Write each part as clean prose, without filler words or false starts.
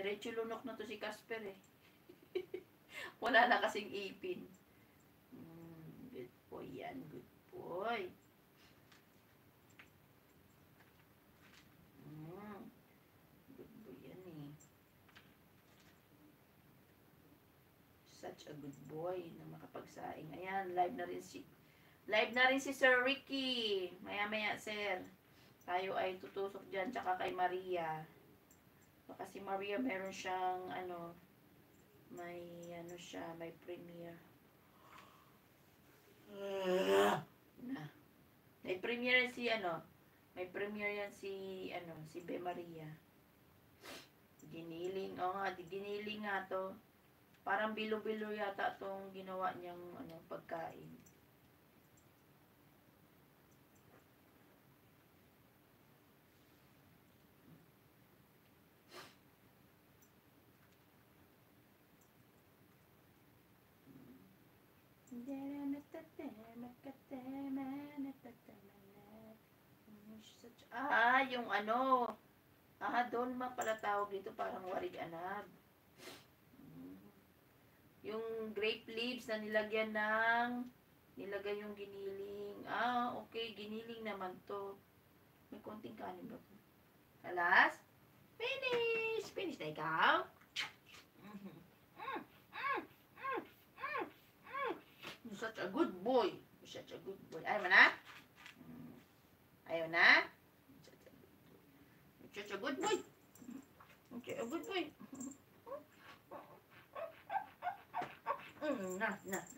Diretso lunok na to si Casper eh. Wala na kasing ipin. Good boy yan. Good boy. Good boy yan eh. Such a good boy na makapagsaing. Ayan, live na rin si Sir Ricky. Maya-maya, sir. Tayo ay tutusok dyan, tsaka kay Maria. Baka si Maria meron siyang, may premiere. May premiere may premiere yan si Be Maria. Giniling, giniling nga to. Parang bilo-bilo yata tong ginawa niyang, pagkain. Yung dolma pala tawag dito, parang warig anab. Yung grape leaves na nilagay yung giniling. Okay, giniling naman to. May konting kanin ba po? Alas? Finish! Finish na ikaw? Such a good boy. Such a good boy. Ayaw mo na? Ayaw na? Such a good boy. Such a good boy.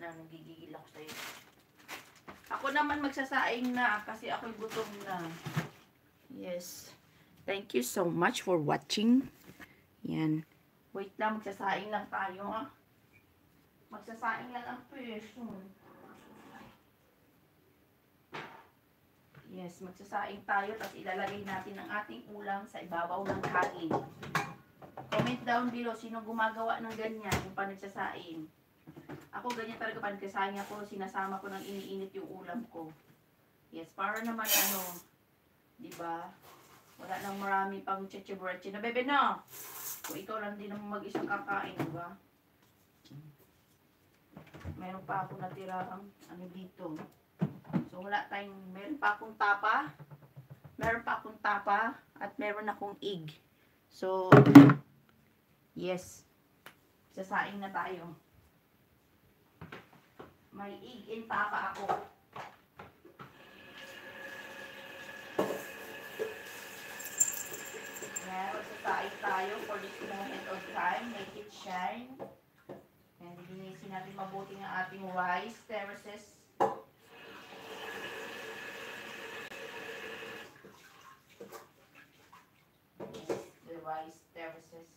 Nagigigil ako sa'yo. Ako naman magsasaing na kasi ako'y gutom na. Yes. Thank you so much for watching. Yan. Wait lang, magsasaing lang tayo Magsasaing lang ang person. Yes, magsasaing tayo tapos ilalagay natin ang ating ulam sa ibabaw ng kain. Comment down below sino gumagawa ng ganyan kung paano nagsasaing. Ako ganyan talaga pag nagsasaing ako, sinasama ko ng iniinit yung ulam ko. Yes, para naman di ba? Wala nang marami pang cheche-breche na bebe no. Kung ikaw lang din naman mag-isang kakain, di ba? Meron pa ako natirang dito. So meron pa akong tapa at meron akong egg. So yes. Sasaing na tayo. May egg and tapa ako. Now, sasaing tayo for this moment of time. Make it shine. And linisin natin mabuti ang ating rice terraces. The rice terraces.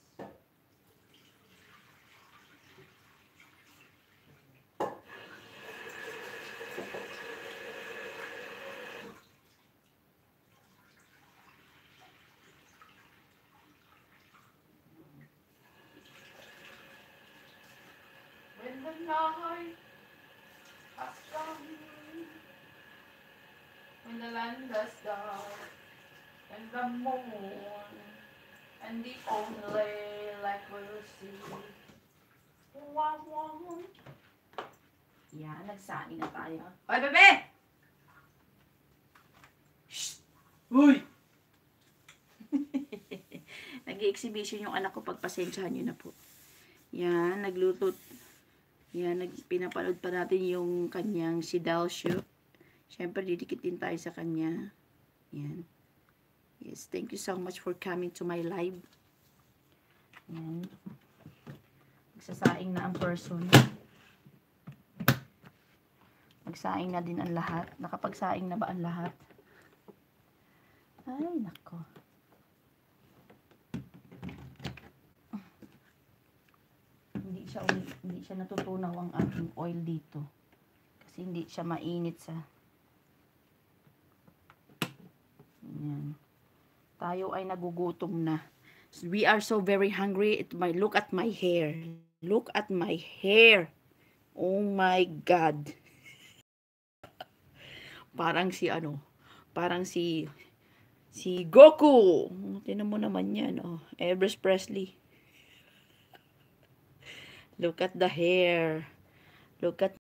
When the night has come, when the land is dark, and the moon, and the only light we'll see, Yan, nagsaing na tayo. Hoy, bebe! Shh! Uy! Nag-i-exhibition yung anak ko, pagpasensyahan nyo na po. Yan, nagluto. Yan, pinapanood pa natin yung kanyang si Dalsio. Siyempre, didikit din tayo sa kanya. Yan. Yes, thank you so much for coming to my live. Yan. Magsasaing na ang person. Magsaing na din ang lahat. Nakapagsaing na ba ang lahat? Ay, nako. Hindi siya natutunaw ang ating oil dito. Kasi hindi siya mainit sa... Yan. Tayo ay nagugutom na. We are so very hungry. Look at my hair. Look at my hair. Oh my God. Parang si Goku. Tingnan mo naman yan. Elvis Presley. Look at the hair. Look at